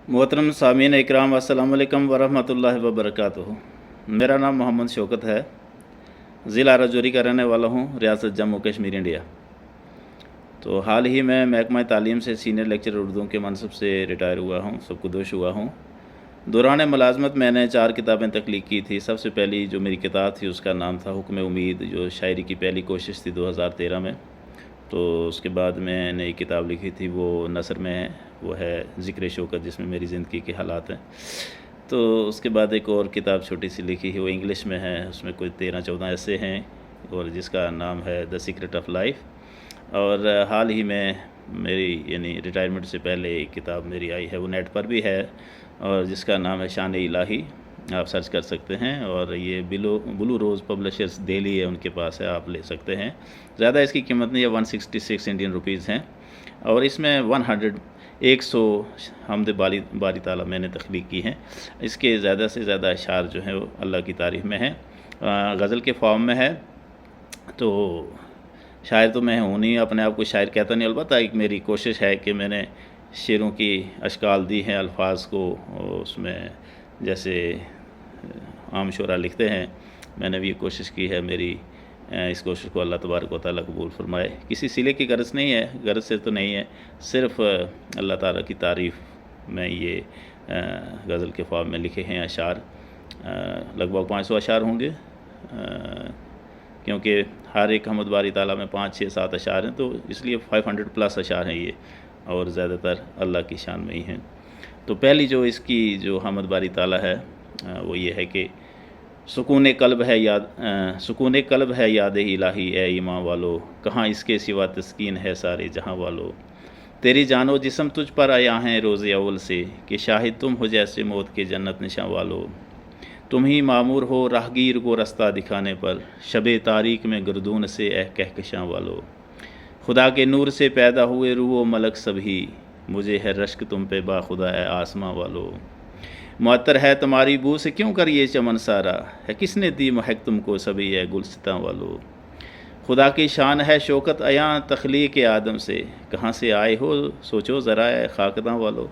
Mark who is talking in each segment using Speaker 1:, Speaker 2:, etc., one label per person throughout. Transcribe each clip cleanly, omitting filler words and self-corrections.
Speaker 1: मोहतरम सामीन इकराम अस्सलाम वालेकुम वरहमतुल्लाहि वबरकातुहू। मेरा नाम मोहम्मद शौकत है। ज़िला राजौरी का रहने वाला हूँ, रियासत जम्मू कश्मीर, इंडिया। तो हाल ही में महकमा तालीम से सीनियर लेक्चरर उर्दू के मनसब से रिटायर हुआ हूँ, सबकुदोश हुआ हूँ। दौरान मुलाजमत मैंने 4 किताबें तख्लीक की थी। सबसे पहली जो मेरी किताब थी उसका नाम था हुक्म उम्मीद, जो शायरी की पहली कोशिश थी 2013 में। तो उसके बाद मैंने एक किताब लिखी थी, वो नसर में है, वो है ज़िक्र शौकत, जिसमें मेरी ज़िंदगी के हालात हैं। तो उसके बाद एक और किताब छोटी सी लिखी है, वो इंग्लिश में है, उसमें कोई 13-14 ऐसे हैं, और जिसका नाम है द सीक्रेट ऑफ लाइफ। और हाल ही में मेरी यानी रिटायरमेंट से पहले एक किताब मेरी आई है, वो नेट पर भी है, और जिसका नाम है शान इलाही। आप सर्च कर सकते हैं, और ये ब्लू रोज़ पब्लिशर्स दिल्ली है, उनके पास है, आप ले सकते हैं। ज़्यादा इसकी कीमत नहीं है, 166 इंडियन रुपीज़ हैं। और इसमें 100 हमद बारी ताला मैंने तख्लीक की हैं। इसके ज़्यादा से ज़्यादा अशार जो हैं वो अल्लाह की तारीफ़ में हैं, गज़ल के फॉर्म में है। तो शायर तो मैं हूँ नहीं, अपने आप को शायर कहता नहीं, अलबत्ता एक मेरी कोशिश है कि मैंने शेरों की अशकाल दी हैं, अल्फाज को उसमें जैसे आम शुरा लिखते हैं, मैंने भी ये कोशिश की है। मेरी इस कोशिश को अल्लाह तबारक व तआला कबूल फरमाए। किसी सिले की गर्ज नहीं है, गर्ज से तो नहीं है, सिर्फ़ अल्लाह ताला की तारीफ़ में ये गज़ल के फॉर्म में लिखे हैं अशार। लगभग 500 अशार होंगे, क्योंकि हर एक हमद बारी ताला में 5, 6, 7 अशार हैं, तो इसलिए 500 प्लस अशार हैं ये, और ज़्यादातर अल्लाह की शान में ही हैं। तो पहली जो इसकी जो हमद बारी ताला है वो ये है कि सुकून कल्ब है याद इलाही ए ईमान वालो, कहाँ इसके सिवा तस्कीन है सारे जहाँ वालो। तेरी जानो जिस्म तुझ पर आया हैं रोज़े अव्वल से, कि शाहिद तुम हो जैसे मौत के जन्नत निशां वालो। तुम ही मामूर हो राहगीर को रास्ता दिखाने पर, शबे तारीक में गर्दून से ए कहकशां वालो। खुदा के नूर से पैदा हुए रूह व मलक सभी, मुझे है रश्क तुम पे बाखुदा ए आसमां वालो। मुअत्तर है तुम्हारी बू से क्यों कर ये चमन सारा, है किसने दी महक तुमको सभी है गुलसितां वालो। खुदा की शान है शौकत अयां तख्लीक आदम से, कहाँ से आए हो सोचो ज़रा ए खाकदां वालो।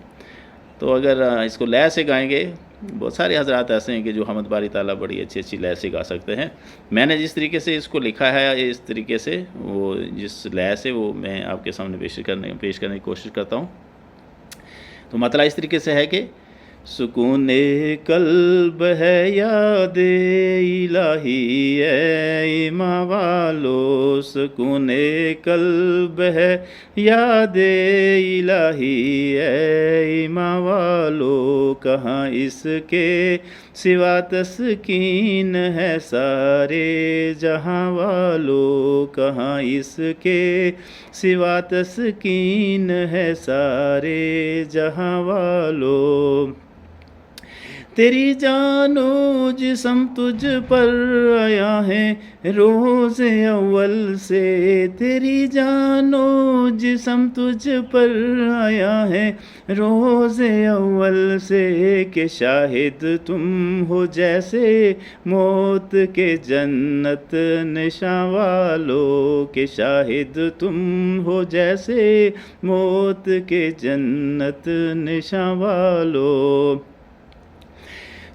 Speaker 1: तो अगर इसको लय से गाएंगे, बहुत सारे हजरात ऐसे हैं कि जो हमद बारी ताला बड़ी अच्छी अच्छी लय से गा सकते हैं। मैंने जिस तरीके से इसको लिखा है, इस तरीके से वो जिस लय से वो मैं आपके सामने पेश करने की कोशिश करता हूँ। तो मतलब इस तरीके से है कि सुकून कल्ब है याद इलाही ए ईमान वालो, सुकून कल्ब है याद इलाही ए ईमान वालो, कहाँ इसके सिवा तस्कीन है सारे जहाँ वालो, कहाँ इसके सिवा तस्कीन है सारे जहाँ वालो। तेरी जानो जिस्म तुझ पर आया है रोज़े अव्वल से, तेरी जानो जिस्म तुझ पर आया है रोज़े अव्वल से, कि शाहिद तुम हो जैसे मौत के जन्नत निशां वालो, कि शाहिद तुम हो जैसे मौत के जन्नत निशां वालो।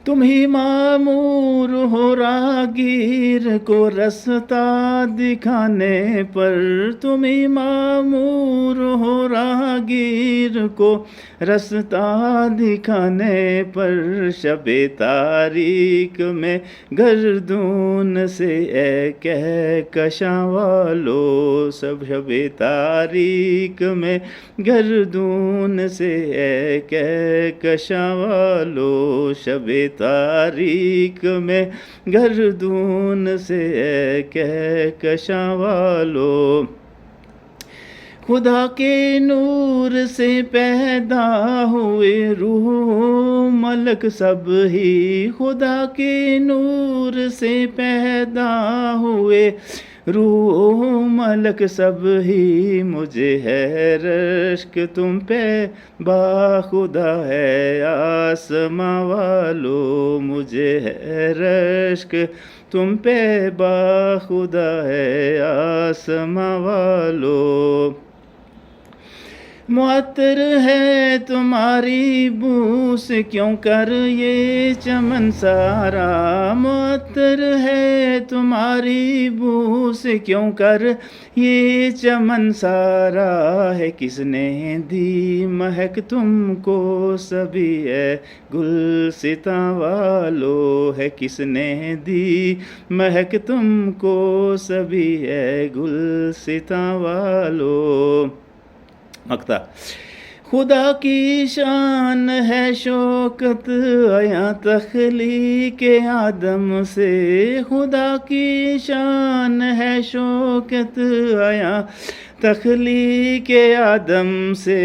Speaker 1: तुम ही मामूर हो रागीर को रास्ता दिखाने पर, तुम ही मामूर हो रागीर को रास्ता दिखाने पर, शबे तारीक में गर्दून से ए कहकशां वालो, सब शबे तारीक में गर्दून से ए कहकशां वालो, शबे तारीक में गर्दून से कहकशां वालो। खुदा के नूर से पैदा हुए रूह मलक सब ही, खुदा के नूर से पैदा हुए रूह मलक सब ही, मुझे है रश्क तुम पे बाखुदा है आसमां वालो, मुझे है रश्क तुम पे बाखुदा है आसमां वालो। معطر ہے تمہاری بو سے کیوں کر یہ چمن سارا، معطر ہے تمہاری بو سے کیوں کر یہ چمن سارا، ہے کس نے دی مہک تم کو سبھی ہے گلستاں والو، ہے کس نے دی مہک تم کو سبھی ہے گلستاں والو۔ مقطع: خدا کی شان ہے شوکت عیاں تخلیق آدم سے، خدا کی شان ہے شوکت عیاں تخلیق آدم سے،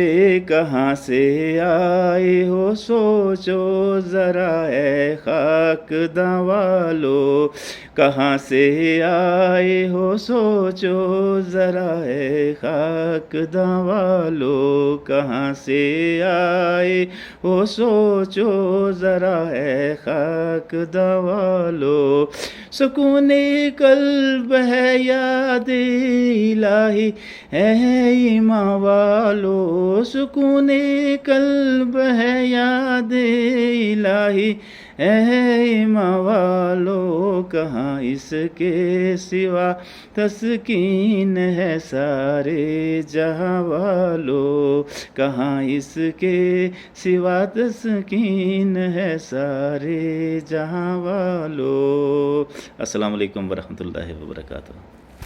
Speaker 1: کہاں سے آئے ہو سوچو ذرا اے خاک داں والو، کہاں سے آئے ہو سوچو ذرا اے خاک داں والو، کہاں سے آئے ہو سوچو ذرا اے خاک داں والو۔ سکون قلب ہے یاد الہی ہے ایمان والو، سکون قلب ہے یاد الہی ہے ایمان والو، کہاں اس کے سوا تسکین ہے سارے جہاں والو، کہاں اس کے سوا تسکین ہے سارے جہاں والو۔ السلام علیکم ورحمۃ اللہ وبرکاتہ۔